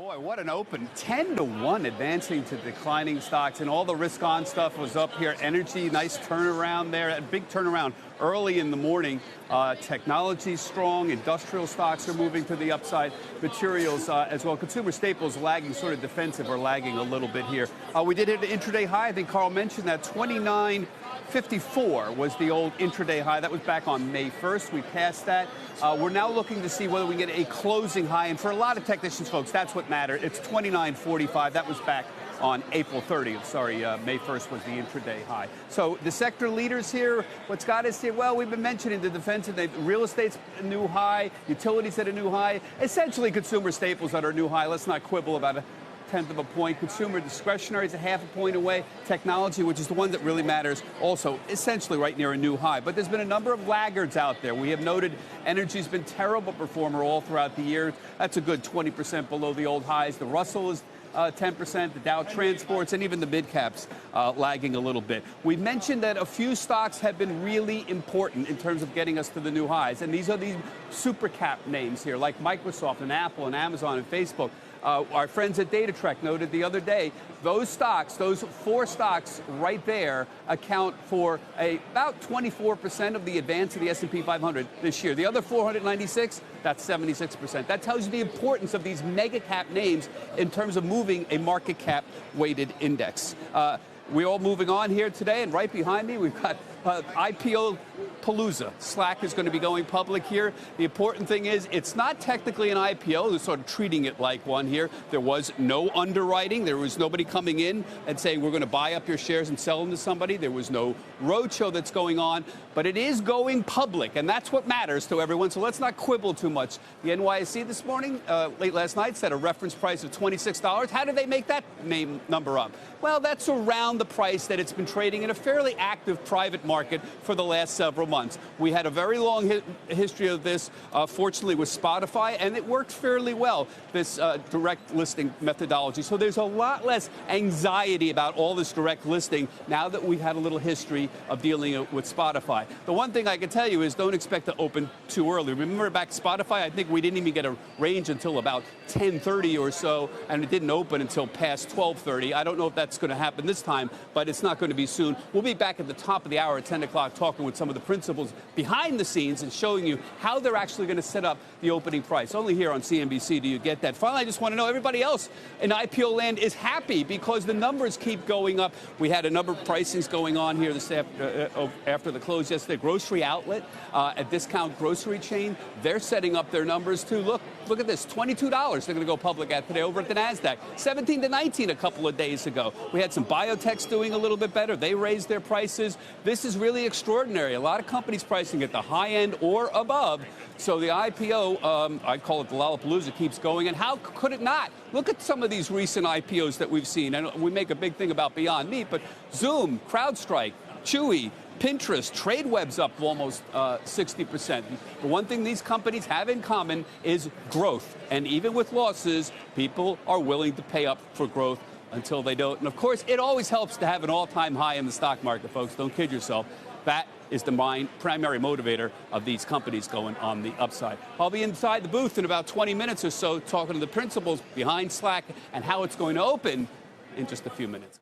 Boy, what an open. 10-1 advancing to declining stocks, and all the risk-on stuff was up here. Energy, nice turnaround there, a big turnaround early in the morning. Technology strong, industrial stocks are moving to the upside, materials as well. Consumer staples lagging, sort of defensive, or lagging a little bit here. We did hit an intraday high. I think Carl mentioned that 29.54 was the old intraday high. That was back on May 1st. We passed that. We're now looking to see whether we can get a closing high. And for a lot of technicians, folks, that's what matters. It's 29.45. That was back on April 30th. Sorry, May 1st was the intraday high. So the sector leaders here, what's got us here? Well, we've been mentioning the defensive. Real estate's a new high. Utilities at a new high. Essentially, consumer staples at our new high. Let's not quibble about it. 1/10 of a point. Consumer discretionary is a 1/2 a point away. Technology, which is the one that really matters, also essentially right near a new high. But there's been a number of laggards out there. We have noted energy's been terrible performer all throughout the year. That's a good 20% below the old highs. The Russell is 10%, the Dow transports, and even the mid caps lagging a little bit. We've mentioned that a few stocks have been really important in terms of getting us to the new highs, and these are these super cap names here, like Microsoft and Apple and Amazon and Facebook. Our friends at DataTrek noted the other day, those stocks, those 4 stocks right there, account for about 24% of the advance of the S&P 500 this year. The other 496, that's 76%. That tells you the importance of these mega cap names in terms of moving a market cap weighted index. We're all moving on here today, and right behind me, we've got IPO Palooza. Slack is going to be going public here. The important thing is it's not technically an IPO. They're sort of treating it like one here. There was no underwriting. There was nobody coming in and saying, we're going to buy up your shares and sell them to somebody. There was no roadshow that's going on, but it is going public, and that's what matters to everyone, so let's not quibble too much. The NYSE this morning, late last night, set a reference price of $26. How did they make that number up? Well, that's around the price that it's been trading in a fairly active private market for the last several months. We had a very long history of this, fortunately, with Spotify, and it worked fairly well, this direct listing methodology. So there's a lot less anxiety about all this direct listing now that we've had a little history of dealing with Spotify. The one thing I can tell you is don't expect to open too early. Remember back Spotify, I think we didn't even get a range until about 10:30 or so, and it didn't open until past 12:30. I don't know if that's going to happen this time, but it's not going to be soon. We'll be back at the top of the hour at 10 o'clock talking with some of the principals behind the scenes and showing you how they're actually going to set up the opening price. Only here on CNBC do you get that. Finally, I just want to know, everybody else in IPO land is happy because the numbers keep going up. We had a number of pricings going on here this after the close yesterday. Grocery Outlet, a discount grocery chain, they're setting up their numbers too. Look at this, $22 they're going to go public at today over at the NASDAQ. 17 to 19 a couple of days ago. We had some biotechs doing a little bit better. They raised their prices. This is really extraordinary. A lot of companies pricing at the high end or above. So the IPO, I call it the Lollapalooza, keeps going. And how could it not? Look at some of these recent IPOs that we've seen. And we make a big thing about Beyond Meat, but Zoom, CrowdStrike, Chewy, Pinterest, TradeWeb's up almost 60%. The one thing these companies have in common is growth. And even with losses, people are willing to pay up for growth until they don't. And of course, it always helps to have an all-time high in the stock market, folks. Don't kid yourself. That is the primary motivator of these companies going on the upside. I'll be inside the booth in about 20 minutes or so talking to the principals behind Slack and how it's going to open in just a few minutes.